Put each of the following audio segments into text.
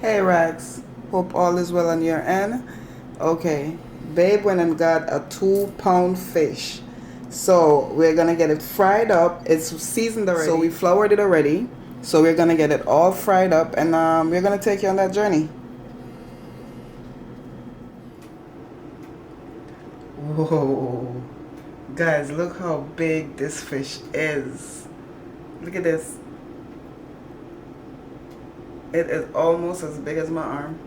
Hey Rax, hope all is well on your end. Okay, babe went and got a 2 pound fish. So we're gonna get it fried up. It's seasoned already. So we floured it already. So we're gonna get it all fried up and we're gonna take you on that journey. Whoa. Guys, look how big this fish is. Look at this. It is almost as big as my arm.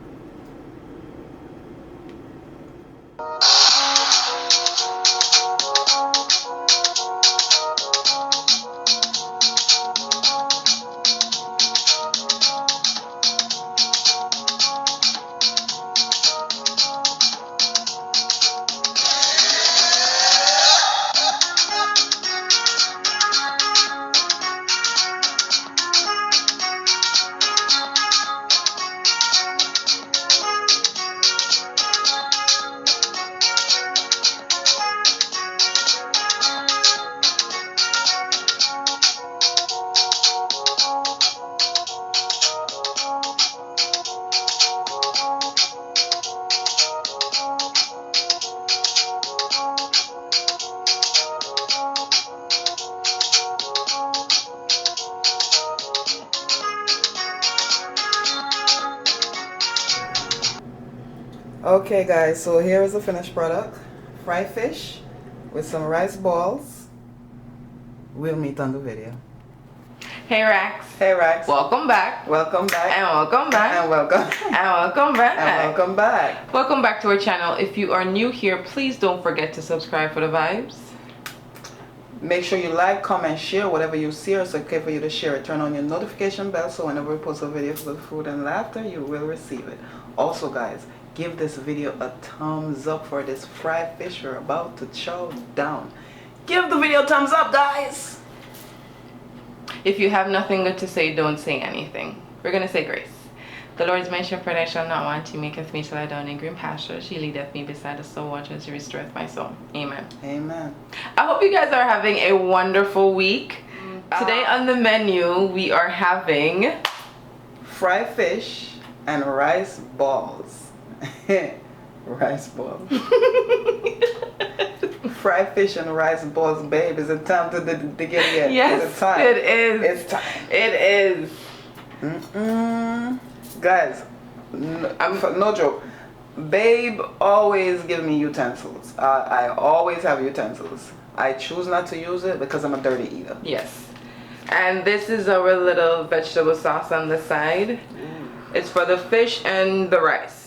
Okay guys, so here is the finished product. Fried fish with some rice balls. We'll meet on the video. Hey Rax. Hey Rax. Welcome back. Welcome back. And welcome back. And welcome. And welcome back. And welcome back. Welcome back to our channel. If you are new here, please don't forget to subscribe for the vibes. Make sure you like, comment, share whatever you see. It's okay for you to share it. Turn on your notification bell so whenever we post a video for food and laughter, you will receive it. Also guys, give this video a thumbs up for this fried fish we're about to chow down. Give the video a thumbs up, guys. If you have nothing good to say, don't say anything. We're going to say grace. The Lord is my shepherd, I shall not want. He maketh me to lie down in green pastures. He leadeth me beside the still waters. He restoreth my soul. Amen. Amen. I hope you guys are having a wonderful week. Today on the menu, we are having fried fish and rice balls. Rice balls. Fried fish and rice balls, babe. Is it time to get it? Yes, is it time? It is. It's time. It is. Guys, no joke. Babe always give me utensils. I always have utensils. I choose not to use it because I'm a dirty eater. Yes. And this is our little vegetable sauce on the side. It's for the fish and the rice.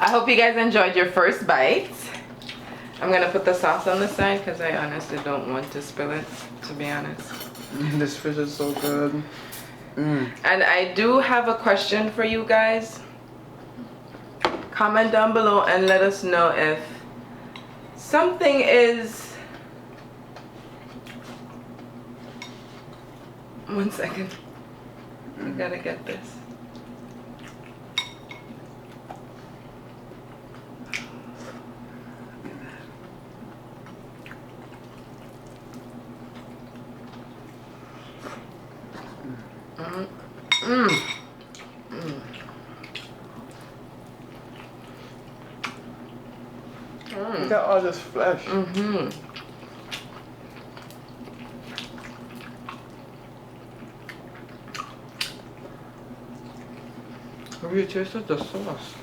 I hope you guys enjoyed your first bite. I'm gonna put the sauce on the side because I honestly don't want to spill it, to be honest. This fish is so good. And I do have a question for you guys. Comment down below and let us know if something is... One second. I gotta get this. You got all this flesh. Have you tasted the sauce?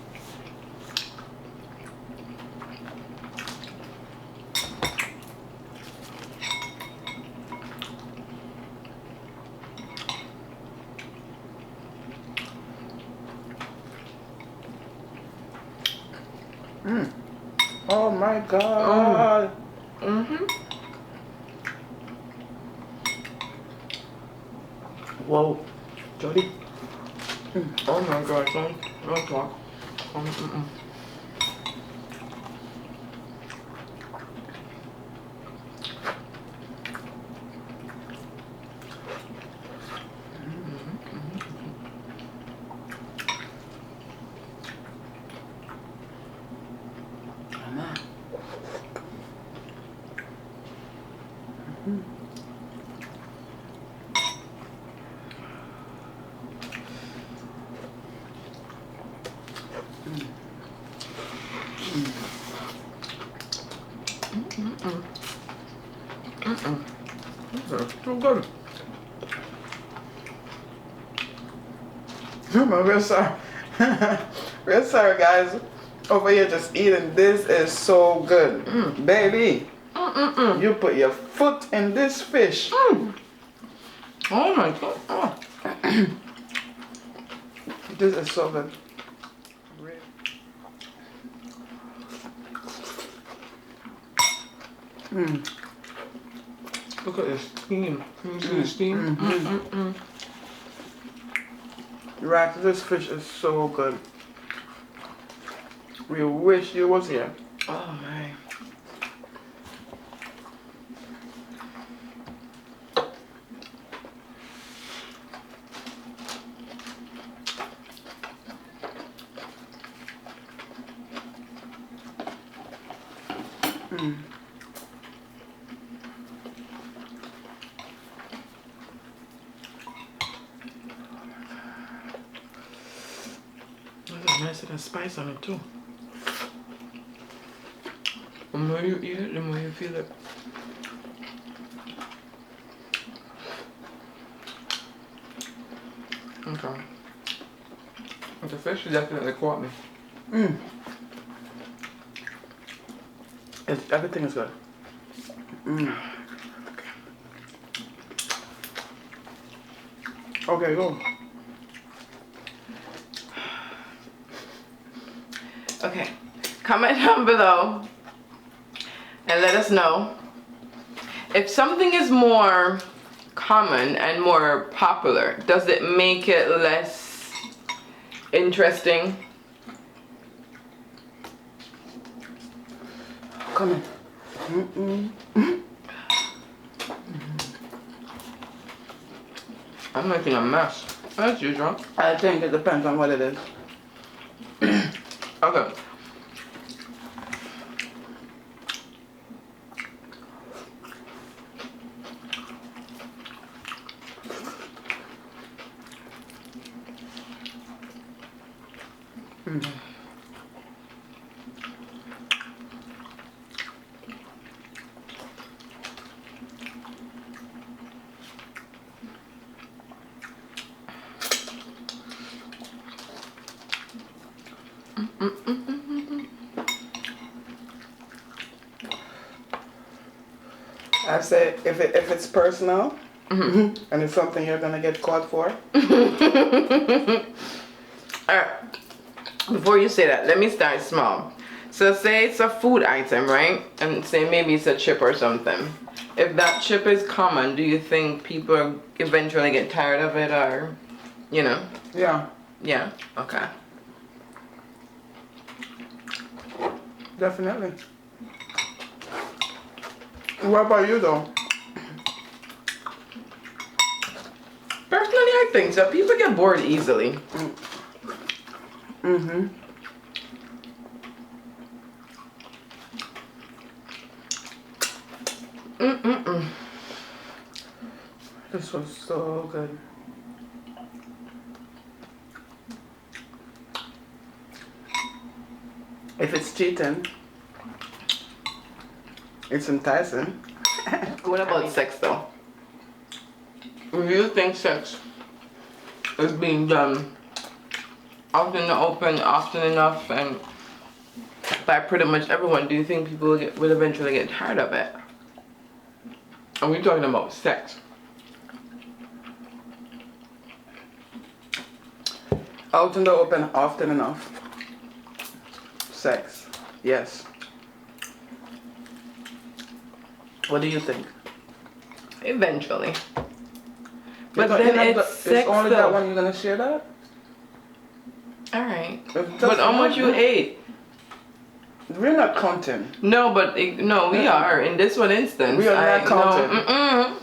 Oh my god. Whoa. Jody. Oh my god, don't talk. So good. I'm real sorry. Real sorry, guys. Over here just eating. This is so good. Baby, you put your foot in this fish. Oh my god. Oh. This is so good. Look at this steam. Can you see the steam? Right, this fish is so good. We wish you was here. Oh my. There's a nice little spice on it too. The more you eat it, the more you feel it. Okay. But the fish definitely caught me. Everything is good. Okay, go. Okay. Comment down below and let us know if something is more common and more popular, does it make it less interesting? Come in. I'm making a mess, as usual. I think it depends on what it is. Okay. I say if it's personal and it's something you're gonna get caught for. Alright. Before you say that, let me start small. So say it's a food item, right? And say maybe it's a chip or something. If that chip is common, do you think people eventually get tired of it, or, you know? Yeah, Yeah? Okay. definitely. What about you though? Personally, I think so. People get bored easily. This was so good. If it's cheating, it's enticing. What about sex though? Do you think sex is being done out in the open often enough and by pretty much everyone? Do you think people will eventually get tired of it? Are we talking about sex? Out in the open often enough. Sex, yes. What do you think? Eventually. But You're then not it's sex it's only though. that one you're gonna share that? Alright. If But that's how much one, you ate? We're not counting. No, but no, we are. In this one instance. We are not counting. No,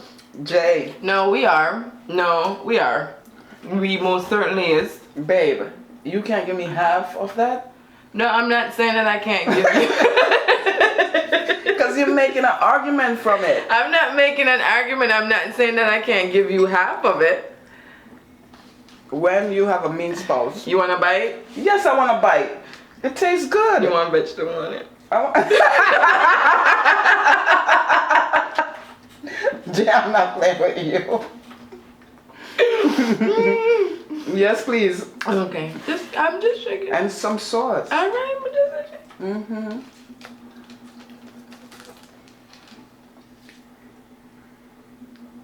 Jay, no, we are. No, we are. We most certainly is. babe, you can't give me half of that? No, I'm not saying that I can't give you. Because you're making an argument from it. I'm not making an argument. I'm not saying that I can't give you half of it. When you have a mean spouse. You want to bite? Yes, I want to bite. It tastes good. You want vegetable on it? Jay, I'm not playing with you. Yes, please. Okay. I'm just shaking. And some sauce. Alright, but just Mm-hmm.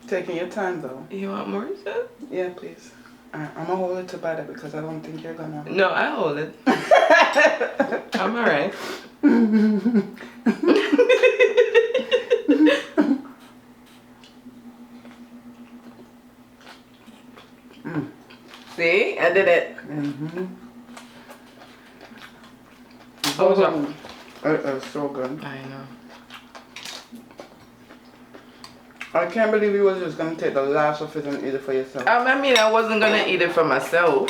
Taking your time though. You want more sauce? Yeah, please. I'm gonna hold it to bite it because I don't think you're gonna. No, I hold it. I'm alright. See? I did it. Mm-hmm. Oh, so- It's so good. I know. I can't believe you was just gonna take the last of it and eat it for yourself. I mean, I wasn't gonna eat it for myself.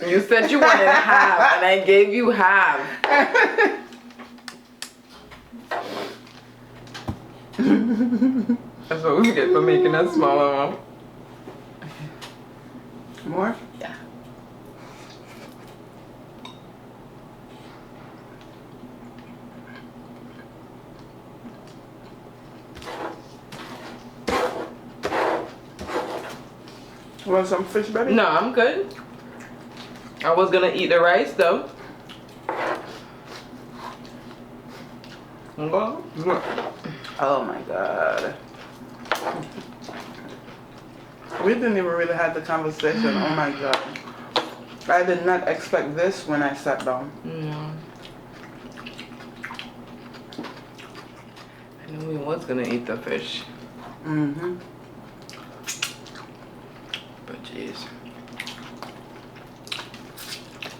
You said you wanted half, and I gave you half. That's what we get for making a smaller one. More? Yeah. You want some fish, baby? No, I'm good. I was gonna eat the rice though. Oh my god. We didn't even really have the conversation. Oh my god. I did not expect this when I sat down. No. I knew we was gonna eat the fish. Mm-hmm. But jeez.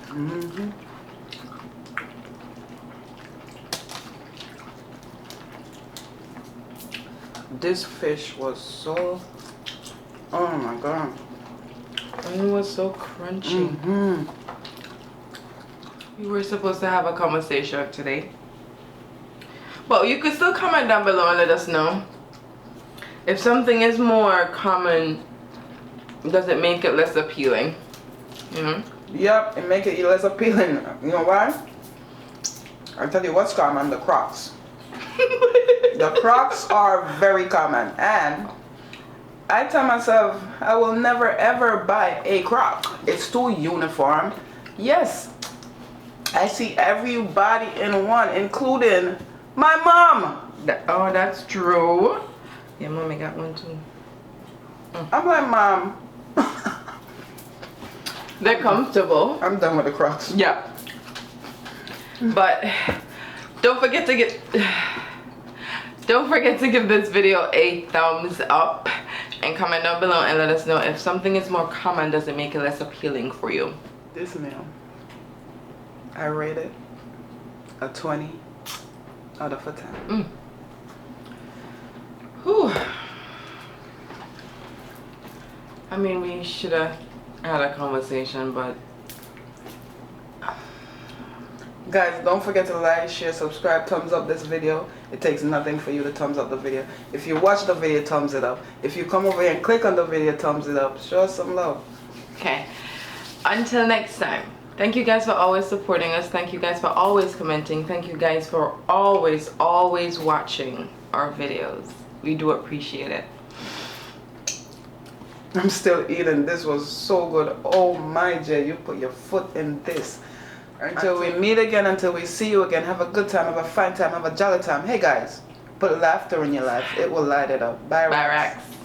Mm-hmm. This fish was so... Oh my god. And it was so crunchy. Mm-hmm. We were supposed to have a conversation today. But you could still comment down below and let us know. If something is more common, does it make it less appealing? You know? Yep, it make it less appealing. You know why? I'll tell you what's common, the Crocs. The Crocs are very common, and I tell myself I will never ever buy a Croc. It's too uniform. Yes, I see everybody in one, including my mom. Oh, that's true. Yeah, mommy got one too. I'm like, Mom, They're comfortable. I'm done with the Crocs. Yeah. But don't forget to give this video a thumbs up and comment down below and let us know if something is more common, does it make it less appealing for you? This meal, I rate it a 20 out of a 10. Whew. I mean, we should have had a conversation, but Guys, don't forget to like, share, subscribe, thumbs up this video. It takes nothing for you to thumbs up the video. If you watch the video, thumbs it up. If you come over here and click on the video, thumbs it up. Show us some love. okay. Until next time. Thank you guys for always supporting us. Thank you guys for always commenting. Thank you guys for always watching our videos. We do appreciate it. I'm still eating. This was so good. Oh my Jay, you put your foot in this. Until we meet again, until we see you again, have a good time, have a fine time, have a jolly time. Hey guys, put laughter in your life. It will light it up. Bye, Bye, Rex. Rex.